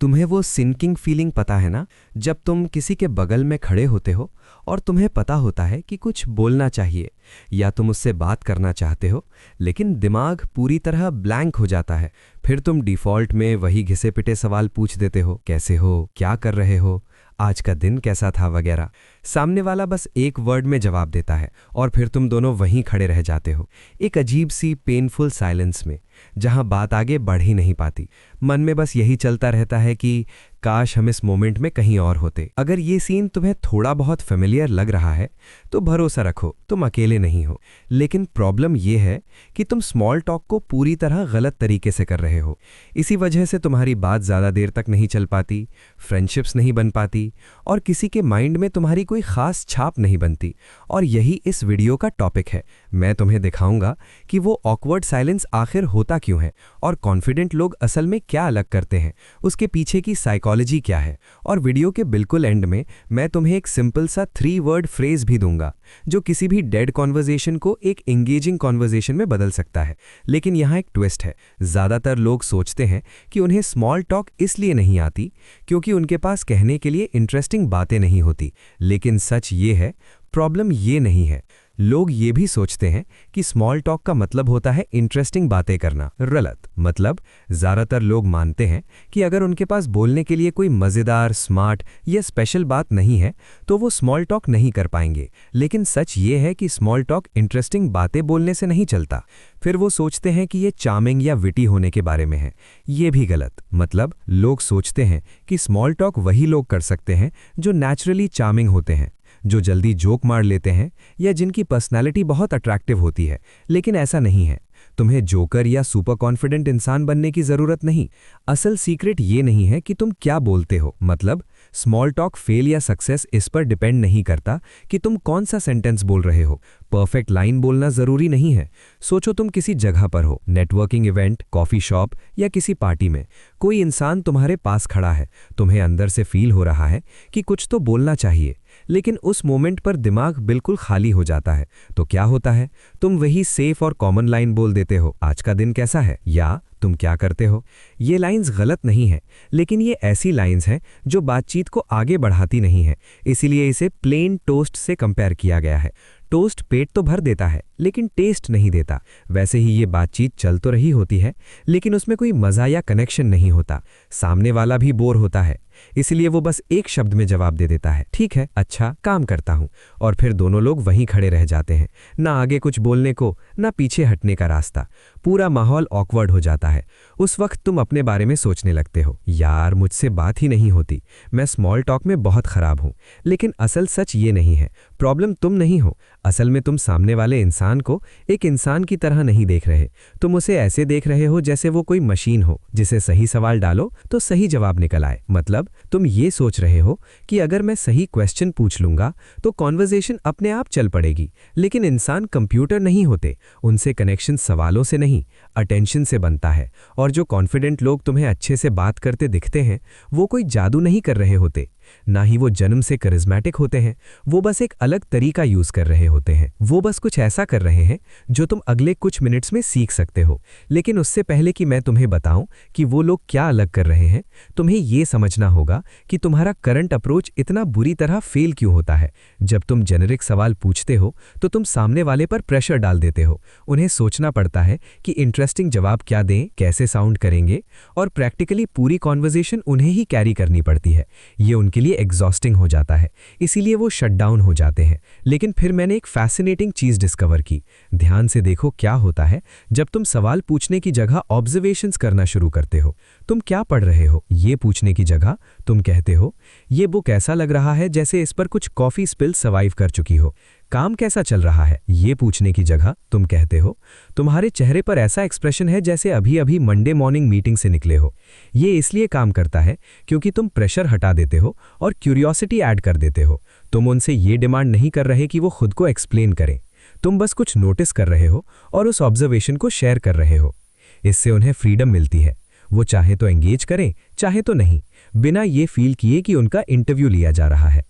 तुम्हें वो sinking feeling पता है ना, जब तुम किसी के बगल में खड़े होते हो और तुम्हें पता होता है कि कुछ बोलना चाहिए या तुम उससे बात करना चाहते हो, लेकिन दिमाग पूरी तरह ब्लैंक हो जाता है। फिर तुम डिफ़ॉल्ट में वही घिसे पिटे सवाल पूछ देते हो, कैसे हो, क्या कर रहे हो, आज का दिन कैसा था वगैरह। सामने वाला बस एक वर्ड में जवाब देता है और फिर तुम दोनों वहीं खड़े रह जाते हो, एक अजीब सी पेनफुल साइलेंस में, जहां बात आगे बढ़ ही नहीं पाती। मन में बस यही चलता रहता है कि काश हम इस मोमेंट में कहीं और होते। अगर ये सीन तुम्हें थोड़ा बहुत फेमिलियर लग रहा है तो भरोसा रखो, तुम अकेले नहीं हो। लेकिन प्रॉब्लम ये है कि तुम स्मॉल टॉक को पूरी तरह गलत तरीके से कर रहे हो। इसी वजह से तुम्हारी बात ज़्यादा देर तक नहीं चल पाती, फ्रेंडशिप्स नहीं बन पाती और किसी के माइंड में तुम्हारी कोई खास छाप नहीं बनती। और यही इस वीडियो का टॉपिक है। मैं तुम्हें दिखाऊंगा कि वो ऑकवर्ड साइलेंस आखिर होता क्यों है और कॉन्फिडेंट लोग असल में क्या अलग करते हैं, उसके पीछे की साइकोलॉजी क्या है। और वीडियो के बिल्कुल एंड में मैं तुम्हें एक सिंपल सा 3 वर्ड फ्रेज भी दूंगा जो किसी भी डेड कॉन्वर्जेशन को एक एंगेजिंग कॉन्वर्जेशन में बदल सकता है। लेकिन यहाँ एक ट्विस्ट है। ज़्यादातर लोग सोचते हैं कि उन्हें स्मॉल टॉक इसलिए नहीं आती क्योंकि उनके पास कहने के लिए इंटरेस्टिंग बातें नहीं होती। लेकिन सच ये है, प्रॉब्लम ये नहीं है। लोग ये भी सोचते हैं कि स्मॉल टॉक का मतलब होता है इंटरेस्टिंग बातें करना। गलत। मतलब ज़्यादातर लोग मानते हैं कि अगर उनके पास बोलने के लिए कोई मज़ेदार, स्मार्ट या स्पेशल बात नहीं है तो वो स्मॉल टॉक नहीं कर पाएंगे। लेकिन सच ये है कि स्मॉल टॉक इंटरेस्टिंग बातें बोलने से नहीं चलता। फिर वो सोचते हैं कि ये चार्मिंग या विटी होने के बारे में है। ये भी गलत। मतलब लोग सोचते हैं कि स्मॉल टॉक वही लोग कर सकते हैं जो नेचुरली चार्मिंग होते हैं, जो जल्दी जोक मार लेते हैं या जिनकी पर्सनालिटी बहुत अट्रैक्टिव होती है। लेकिन ऐसा नहीं है। तुम्हें जोकर या सुपर कॉन्फिडेंट इंसान बनने की ज़रूरत नहीं। असल सीक्रेट ये नहीं है कि तुम क्या बोलते हो। मतलब स्मॉल टॉक फेल या सक्सेस इस पर डिपेंड नहीं करता कि तुम कौन सा सेंटेंस बोल रहे हो। परफेक्ट लाइन बोलना ज़रूरी नहीं है। सोचो तुम किसी जगह पर हो, नेटवर्किंग इवेंट, कॉफ़ी शॉप या किसी पार्टी में। कोई इंसान तुम्हारे पास खड़ा है, तुम्हें अंदर से फील हो रहा है कि कुछ तो बोलना चाहिए, लेकिन उस मोमेंट पर दिमाग बिल्कुल खाली हो जाता है। तो क्या होता है, तुम वही सेफ और कॉमन लाइन बोल देते हो, आज का दिन कैसा है या तुम क्या करते हो। ये लाइंस गलत नहीं है, लेकिन ये ऐसी लाइंस हैं जो बातचीत को आगे बढ़ाती नहीं है। इसीलिए इसे प्लेन टोस्ट से कंपेयर किया गया है। टोस्ट पेट तो भर देता है लेकिन टेस्ट नहीं देता। वैसे ही ये बातचीत चल तो रही होती है लेकिन उसमें कोई मज़ा या कनेक्शन नहीं होता। सामने वाला भी बोर होता है, इसलिए वो बस एक शब्द में जवाब दे देता है, ठीक है, अच्छा, काम करता हूँ। और फिर दोनों लोग वहीं खड़े रह जाते हैं, ना आगे कुछ बोलने को ना पीछे हटने का रास्ता। पूरा माहौल ऑकवर्ड हो जाता है। उस वक्त तुम अपने बारे में सोचने लगते हो, यार मुझसे बात ही नहीं होती, मैं स्मॉल टॉक में बहुत खराब हूँ। लेकिन असल सच ये नहीं है। प्रॉब्लम तुम नहीं हो। असल में तुम सामने वाले इंसान को एक इंसान की तरह नहीं देख रहे। तुम उसे ऐसे देख रहे हो जैसे वो कोई मशीन हो जिसे सही सवाल डालो तो सही जवाब निकल आए। मतलब तुम ये सोच रहे हो कि अगर मैं सही क्वेश्चन पूछ लूंगा तो कॉन्वर्जेशन अपने आप चल पड़ेगी। लेकिन इंसान कंप्यूटर नहीं होते। उनसे कनेक्शन सवालों से नहीं, अटेंशन से बनता है। और जो कॉन्फिडेंट लोग तुम्हें अच्छे से बात करते दिखते हैं वो कोई जादू नहीं कर रहे होते, ना ही वो जन्म से करिश्मेटिक होते हैं। वो बस एक अलग तरीका यूज कर रहे होते हैं। वो बस कुछ ऐसा कर रहे हैं जो तुम अगले कुछ मिनट्स में सीख सकते हो। लेकिन उससे पहले कि मैं तुम्हें बताऊं कि वो लोग क्या अलग कर रहे हैं, तुम्हें ये समझना होगा कि तुम्हारा करंट अप्रोच इतना बुरी तरह फेल क्यों होता है। जब तुम जेनेरिक सवाल पूछते हो तो तुम सामने वाले पर प्रेशर डाल देते हो। उन्हें सोचना पड़ता है कि इंटरेस्टिंग जवाब क्या दें, कैसे साउंड करेंगे, और प्रैक्टिकली पूरी कॉन्वर्जेशन उन्हें ही कैरी करनी पड़ती है। ये उनके लिए एग्जॉस्टिंग हो जाता है, इसीलिए वो शट डाउन हो जाते हैं। लेकिन फिर मैंने एक फैसिनेटिंग चीज डिस्कवर की। ध्यान से देखो क्या होता है जब तुम सवाल पूछने की जगह ऑब्जर्वेशंस करना शुरू करते हो। तुम क्या पढ़ रहे हो ये पूछने की जगह तुम कहते हो, ये बुक ऐसा लग रहा है जैसे इस पर कुछ कॉफी स्पिल सर्वाइव कर चुकी हो। काम कैसा चल रहा है ये पूछने की जगह तुम कहते हो, तुम्हारे चेहरे पर ऐसा एक्सप्रेशन है जैसे अभी अभी मंडे मॉर्निंग मीटिंग से निकले हो। ये इसलिए काम करता है क्योंकि तुम प्रेशर हटा देते हो और क्यूरियोसिटी ऐड कर देते हो। तुम उनसे ये डिमांड नहीं कर रहे कि वो खुद को एक्सप्लेन करें, तुम बस कुछ नोटिस कर रहे हो और उस ऑब्जर्वेशन को शेयर कर रहे हो। इससे उन्हें फ्रीडम मिलती है। वो चाहे तो एंगेज करें चाहे तो नहीं, बिना ये फील किए कि उनका इंटरव्यू लिया जा रहा है।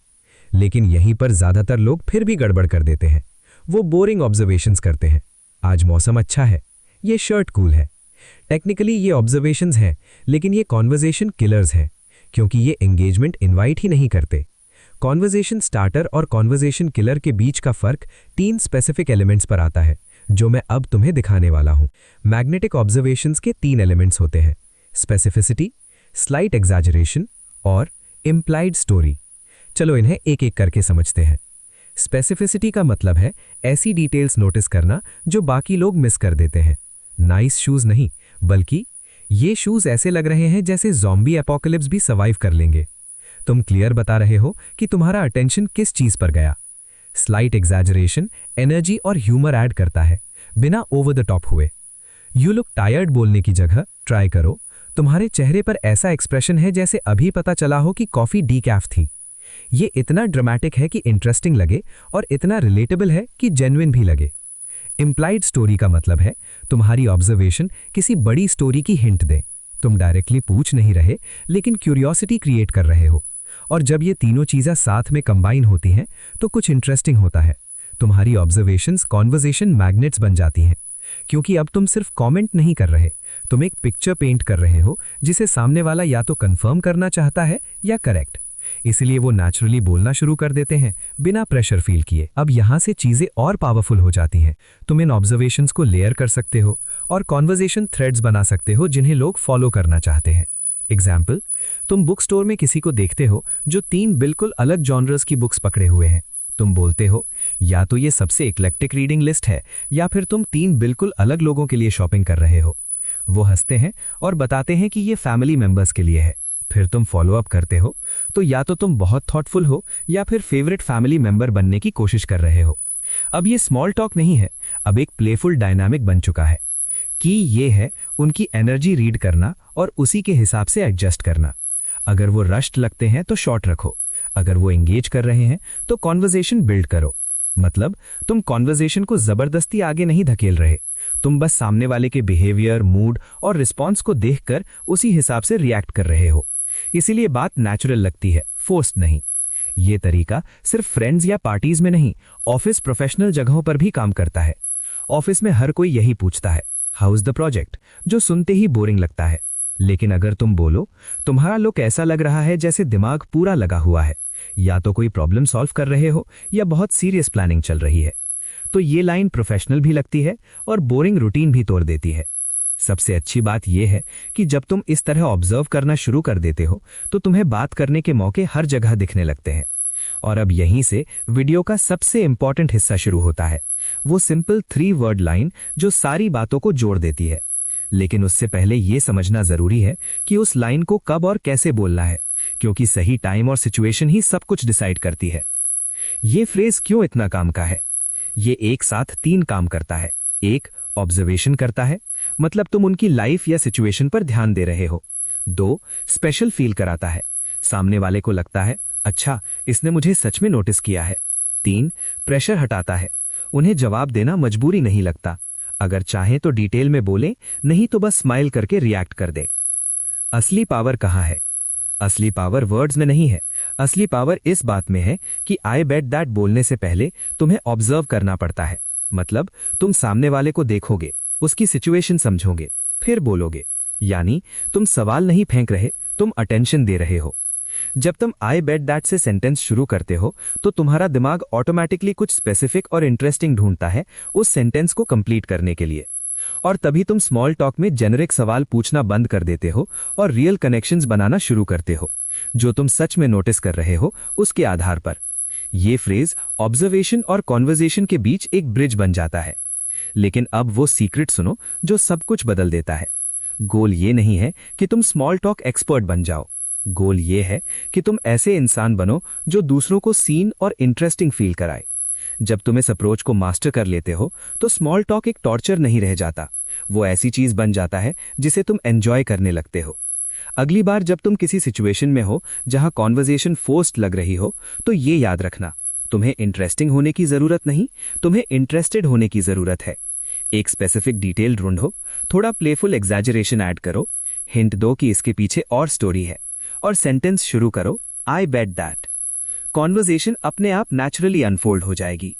लेकिन यहीं पर ज़्यादातर लोग फिर भी गड़बड़ कर देते हैं। वो बोरिंग ऑब्जर्वेशंस करते हैं, आज मौसम अच्छा है, ये शर्ट कूल है। टेक्निकली ये ऑब्जर्वेशंस हैं, लेकिन ये कॉन्वर्जेशन किलर्स हैं। क्योंकि ये एंगेजमेंट इनवाइट ही नहीं करते। कॉन्वर्जेशन स्टार्टर और कॉन्वर्जेशन किलर के बीच का फर्क 3 स्पेसिफिक एलिमेंट्स पर आता है, जो मैं अब तुम्हें दिखाने वाला हूं। मैग्नेटिक ऑब्जर्वेशंस के 3 एलिमेंट्स होते हैं: स्पेसिफिसिटी, स्लाइट एग्जैजरेशन और इम्प्लाइड स्टोरी। चलो इन्हें एक एक करके समझते हैं। स्पेसिफिसिटी का मतलब है ऐसी डिटेल्स नोटिस करना जो बाकी लोग मिस कर देते हैं। नाइस शूज नहीं, बल्कि ये शूज ऐसे लग रहे हैं जैसे ज़ॉम्बी एपोकलिप्स भी सर्वाइव कर लेंगे। तुम क्लियर बता रहे हो कि तुम्हारा अटेंशन किस चीज पर गया। स्लाइट एग्जैजरेशन एनर्जी और ह्यूमर ऐड करता है, बिना ओवर द टॉप हुए। यू लुक टायर्ड बोलने की जगह ट्राई करो, तुम्हारे चेहरे पर ऐसा एक्सप्रेशन है जैसे अभी पता चला हो कि कॉफी डीकैफ थी। ये इतना ड्रामेटिक है कि इंटरेस्टिंग लगे और इतना रिलेटेबल है कि जेन्युइन भी लगे। इम्प्लाइड स्टोरी का मतलब है तुम्हारी ऑब्जर्वेशन किसी बड़ी स्टोरी की हिंट दे। तुम डायरेक्टली पूछ नहीं रहे, लेकिन क्यूरियोसिटी क्रिएट कर रहे हो। और जब ये तीनों चीज़ें साथ में कंबाइन होती हैं तो कुछ इंटरेस्टिंग होता है। तुम्हारी ऑब्जर्वेशंस कॉन्वर्जेशन मैग्नेट्स बन जाती हैं, क्योंकि अब तुम सिर्फ कमेंट नहीं कर रहे, तुम एक पिक्चर पेंट कर रहे हो जिसे सामने वाला या तो कंफर्म करना चाहता है या करेक्ट। इसलिए वो नेचुरली बोलना शुरू कर देते हैं बिना प्रेशर फील किए। अब यहाँ से चीज़ें और पावरफुल हो जाती हैं। तुम इन ऑब्जर्वेशंस को लेयर कर सकते हो और कॉन्वर्जेशन थ्रेड्स बना सकते हो जिन्हें लोग फॉलो करना चाहते हैं। एग्जाम्पल, तुम बुक स्टोर में किसी को देखते हो जो 3 बिल्कुल अलग जॉनर्स की बुक्स पकड़े हुए हैं। तुम बोलते हो या तो ये सबसे इक्लेक्टिक रीडिंग लिस्ट है, या फिर तुम 3 बिल्कुल अलग लोगों के लिए शॉपिंग कर रहे हो। वो हंसते हैं और बताते हैं कि ये फैमिली मेंबर्स के लिए है। फिर तुम फॉलो अप करते हो तो या तो तुम बहुत थॉटफुल हो या फिर फेवरेट फैमिली मेंबर बनने की कोशिश कर रहे हो। अब ये स्मॉल टॉक नहीं है, अब एक प्लेफुल डायनामिक बन चुका है कि ये है उनकी एनर्जी रीड करना और उसी के हिसाब से एडजस्ट करना। अगर वो रश्ड लगते हैं तो शॉर्ट रखो, अगर वो एंगेज कर रहे हैं तो कॉन्वर्जेशन बिल्ड करो। मतलब तुम कॉन्वर्जेशन को जबरदस्ती आगे नहीं धकेल रहे, तुम बस सामने वाले के बिहेवियर, मूड और रिस्पॉन्स को देखकर उसी हिसाब से रिएक्ट कर रहे हो। इसीलिए बात नेचुरल लगती है, फोर्स्ड नहीं। ये तरीका सिर्फ फ्रेंड्स या पार्टीज में नहीं, ऑफिस प्रोफेशनल जगहों पर भी काम करता है। ऑफिस में हर कोई यही पूछता है, हाउ इज द प्रोजेक्ट, जो सुनते ही बोरिंग लगता है। लेकिन अगर तुम बोलो, तुम्हारा लुक ऐसा लग रहा है जैसे दिमाग पूरा लगा हुआ है, या तो कोई प्रॉब्लम सॉल्व कर रहे हो या बहुत सीरियस प्लानिंग चल रही है, तो ये लाइन प्रोफेशनल भी लगती है और बोरिंग रूटीन भी तोड़ देती है। सबसे अच्छी बात यह है कि जब तुम इस तरह ऑब्जर्व करना शुरू कर देते हो तो तुम्हें बात करने के मौके हर जगह दिखने लगते हैं। और अब यहीं से वीडियो का सबसे इंपॉर्टेंट हिस्सा शुरू होता है, वो सिंपल 3 वर्ड लाइन जो सारी बातों को जोड़ देती है। लेकिन उससे पहले यह समझना जरूरी है कि उस लाइन को कब और कैसे बोलना है, क्योंकि सही टाइम और सिचुएशन ही सब कुछ डिसाइड करती है। ये फ्रेज क्यों इतना काम का है? ये एक साथ 3 काम करता है। 1, ऑब्जर्वेशन करता है, मतलब तुम उनकी लाइफ या सिचुएशन पर ध्यान दे रहे हो। 2, स्पेशल फील कराता है, सामने वाले को लगता है अच्छा इसने मुझे सच में नोटिस किया है। 3, प्रेशर हटाता है, उन्हें जवाब देना मजबूरी नहीं लगता, अगर चाहें तो डिटेल में बोलें, नहीं तो बस स्माइल करके रिएक्ट कर दे। असली पावर कहाँ है? असली पावर वर्ड्स में नहीं है, असली पावर इस बात में है कि आई बेट दैट बोलने से पहले तुम्हें ऑब्जर्व करना पड़ता है। मतलब तुम सामने वाले को देखोगे, उसकी सिचुएशन समझोगे, फिर बोलोगे। यानी तुम सवाल नहीं फेंक रहे, तुम अटेंशन दे रहे हो। जब तुम आई बेट दैट से सेंटेंस शुरू करते हो तो तुम्हारा दिमाग ऑटोमेटिकली कुछ स्पेसिफिक और इंटरेस्टिंग ढूंढता है उस सेंटेंस को कंप्लीट करने के लिए। और तभी तुम स्मॉल टॉक में जेनेरिक सवाल पूछना बंद कर देते हो और रियल कनेक्शंस बनाना शुरू करते हो, जो तुम सच में नोटिस कर रहे हो उसके आधार पर। ये फ्रेज ऑब्जर्वेशन और कॉन्वर्जेशन के बीच एक ब्रिज बन जाता है। लेकिन अब वो सीक्रेट सुनो जो सब कुछ बदल देता है। गोल ये नहीं है कि तुम स्मॉल टॉक एक्सपर्ट बन जाओ, गोल ये है कि तुम ऐसे इंसान बनो जो दूसरों को सीन और इंटरेस्टिंग फील कराए। जब तुम इस अप्रोच को मास्टर कर लेते हो तो स्मॉल टॉक एक टॉर्चर नहीं रह जाता, वो ऐसी चीज बन जाता है जिसे तुम एंजॉय करने लगते हो। अगली बार जब तुम किसी सिचुएशन में हो जहां कॉन्वर्जेशन फोर्स्ड लग रही हो तो ये याद रखना, तुम्हें इंटरेस्टिंग होने की जरूरत नहीं, तुम्हें इंटरेस्टेड होने की जरूरत है। एक स्पेसिफिक डिटेल ढूंढो, थोड़ा प्लेफुल एग्जैजरेशन ऐड करो, हिंट दो कि इसके पीछे और स्टोरी है, और सेंटेंस शुरू करो आई बेट दैट। कॉन्वर्जेशन अपने आप नेचुरली अनफोल्ड हो जाएगी।